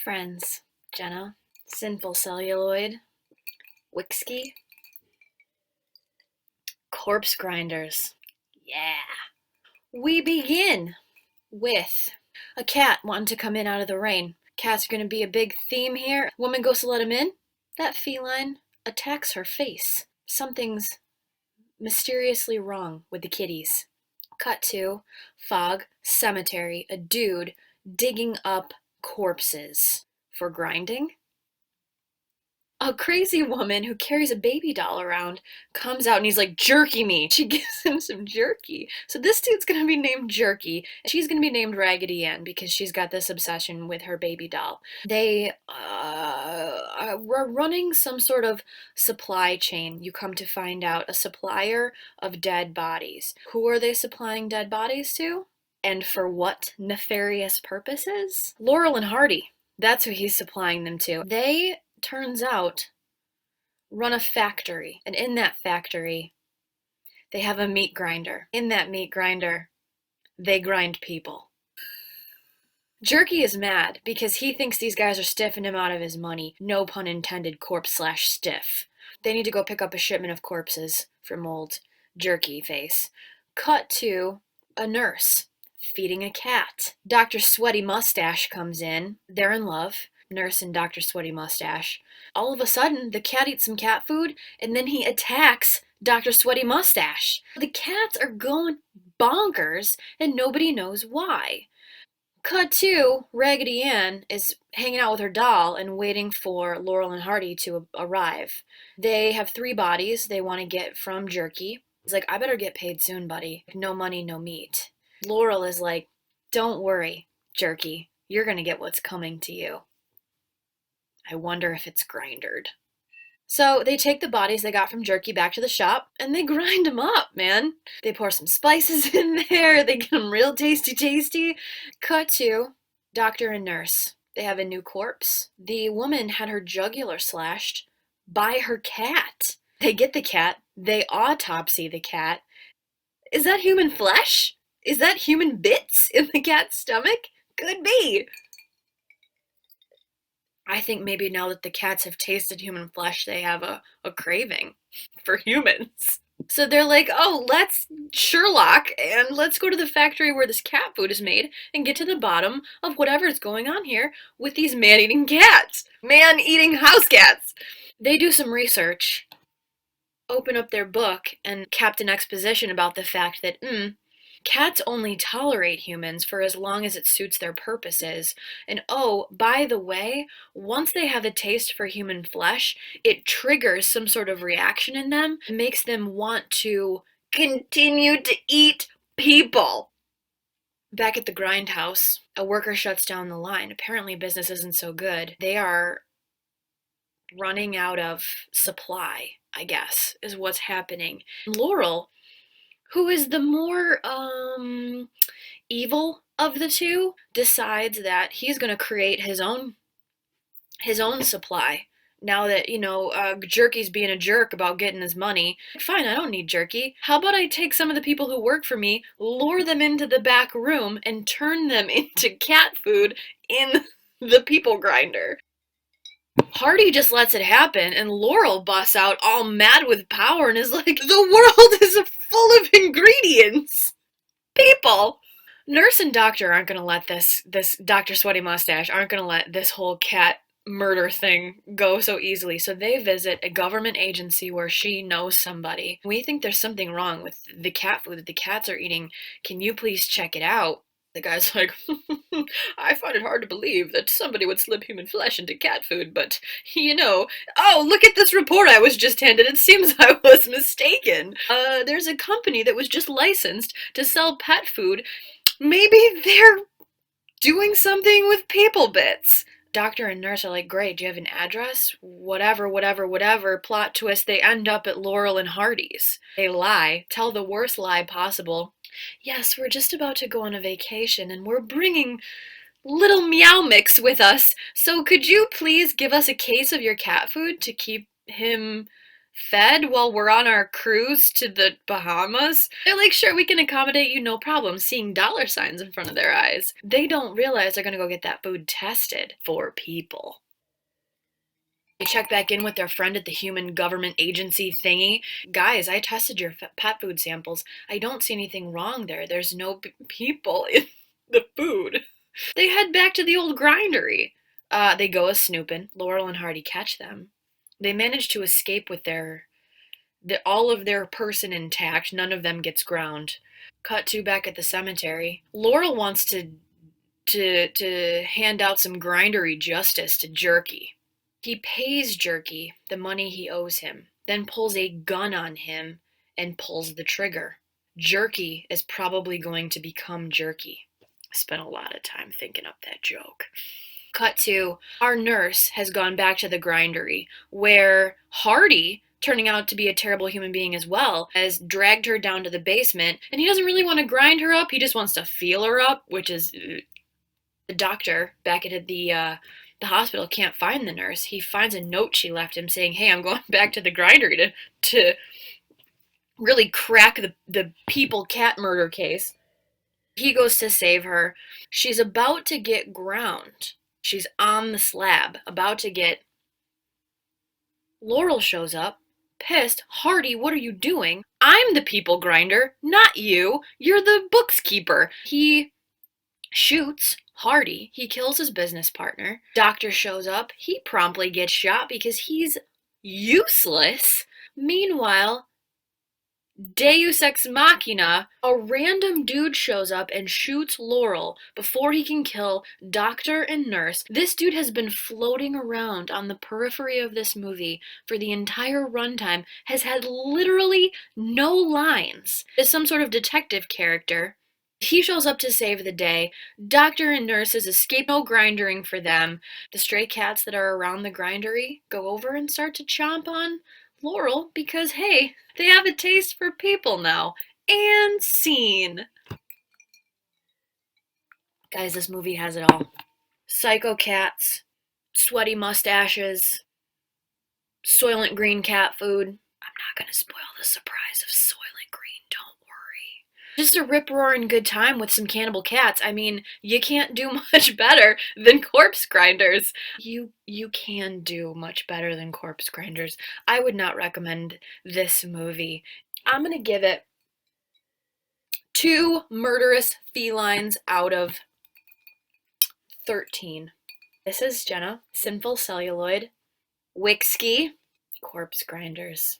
Friends, Jenna, Sinful Celluloid, Wixky, Corpse Grinders. Yeah. We begin with a cat wanting to come in out of the rain. Cats are going to be a big theme here. Woman goes to let him in. That feline attacks her face. Something's mysteriously wrong with the kitties. Cut to fog, cemetery, a dude digging up corpses for grinding. A crazy woman who carries a baby doll around comes out and he's like, jerky me. She gives him some jerky. So this dude's gonna be named Jerky. She's gonna be named Raggedy Ann because she's got this obsession with her baby doll. They are running some sort of supply chain. You come to find out a supplier of dead bodies. Who are they supplying dead bodies to? And for what nefarious purposes? Laurel and Hardy. That's who he's supplying them to. They, turns out, run a factory. And in that factory, they have a meat grinder. In that meat grinder, they grind people. Jerky is mad because he thinks these guys are stiffing him out of his money. No pun intended, corpse/stiff. They need to go pick up a shipment of corpses from old Jerky face. Cut to a nurse feeding a cat. Dr. Sweaty Mustache comes in. They're in love. Nurse and Dr. Sweaty Mustache. All of a sudden, the cat eats some cat food, and then he attacks Dr. Sweaty Mustache. The cats are going bonkers, and nobody knows why. Cut to Raggedy Ann is hanging out with her doll and waiting for Laurel and Hardy to arrive. They have 3 bodies they want to get from Jerky. He's like, I better get paid soon, buddy. No money, no meat. Laurel is like, don't worry, Jerky. You're gonna get what's coming to you. I wonder if it's grindered. So they take the bodies they got from Jerky back to the shop, and they grind them up, man. They pour some spices in there, they get them real tasty. Cut to doctor and nurse. They have a new corpse. The woman had her jugular slashed by her cat. They get the cat, they autopsy the cat. Is that human flesh? Is that human bits in the cat's stomach? Could be. I think maybe now that the cats have tasted human flesh, they have a craving for humans. So they're like, oh, let's Sherlock and let's go to the factory where this cat food is made and get to the bottom of whatever's going on here with these man-eating cats. Man-eating house cats. They do some research, open up their book, and Captain Exposition about the fact that, cats only tolerate humans for as long as it suits their purposes. And oh, by the way, once they have a taste for human flesh, it triggers some sort of reaction in them, makes them want to continue to eat people. Back at the grindhouse, a worker shuts down the line. Apparently business isn't so good. They are running out of supply, I guess, is what's happening. Laurel, who is the more evil of the two, decides that he's going to create his own supply. Now that, Jerky's being a jerk about getting his money. Fine, I don't need Jerky. How about I take some of the people who work for me, lure them into the back room, and turn them into cat food in the people grinder? Hardy just lets it happen, and Laurel busts out all mad with power and is like, the world is full of ingredients! People! Nurse and doctor aren't gonna let this Dr. Sweaty Mustache aren't gonna let this whole cat murder thing go so easily, so they visit a government agency where she knows somebody. We think there's something wrong with the cat food that the cats are eating. Can you please check it out? The guy's like, I find it hard to believe that somebody would slip human flesh into cat food, but, oh, look at this report I was just handed. It seems I was mistaken. There's a company that was just licensed to sell pet food. Maybe they're doing something with people bits. Doctor and nurse are like, great, do you have an address? Whatever. Plot twist, they end up at Laurel and Hardy's. They lie, tell the worst lie possible. Yes, we're just about to go on a vacation and we're bringing little Meow Mix with us. So could you please give us a case of your cat food to keep him fed while we're on our cruise to the Bahamas? They're like, sure, we can accommodate you, no problem, seeing dollar signs in front of their eyes. They don't realize they're gonna go get that food tested for people. They check back in with their friend at the human government agency thingy. Guys, I tested your pet food samples. I don't see anything wrong there. There's no people in the food. They head back to the old grindery. They go a snooping. Laurel and Hardy catch them. They manage to escape with all of their person intact. None of them gets ground. Cut to back at the cemetery. Laurel wants to hand out some grindery justice to Jerky. He pays Jerky the money he owes him, then pulls a gun on him and pulls the trigger. Jerky is probably going to become Jerky. I spent a lot of time thinking up that joke. Cut to, our nurse has gone back to the grindery, where Hardy, turning out to be a terrible human being as well, has dragged her down to the basement, and he doesn't really want to grind her up, he just wants to feel her up, which is... The doctor back at the hospital can't find the nurse. He finds a note she left him saying, hey, I'm going back to the grindery to really crack the people cat murder case. He goes to save her. She's about to get ground. She's on the slab, about to get... Laurel shows up, pissed. Hardy, what are you doing? I'm the people grinder, not you. You're the books keeper. He shoots Hardy. He kills his business partner. Doctor shows up. He promptly gets shot because he's useless. Meanwhile, Deus Ex Machina, a random dude shows up and shoots Laurel before he can kill doctor and nurse. This dude has been floating around on the periphery of this movie for the entire runtime, has had literally no lines. Is some sort of detective character. He shows up to save the day. Doctor and nurses escape, no grindering for them. The stray cats that are around the grindery go over and start to chomp on Laurel because, hey, they have a taste for people now. And scene. Guys, this movie has it all. Psycho cats, sweaty mustaches, Soylent Green cat food. I'm not gonna spoil the surprise of Soylent Green, don't worry. Just a rip-roaring good time with some cannibal cats. I mean, you can't do much better than Corpse Grinders. You can do much better than Corpse Grinders. I would not recommend this movie. I'm gonna give it 2 murderous felines out of 13. This is Jenna, Sinful Celluloid, Wixky, Corpse Grinders.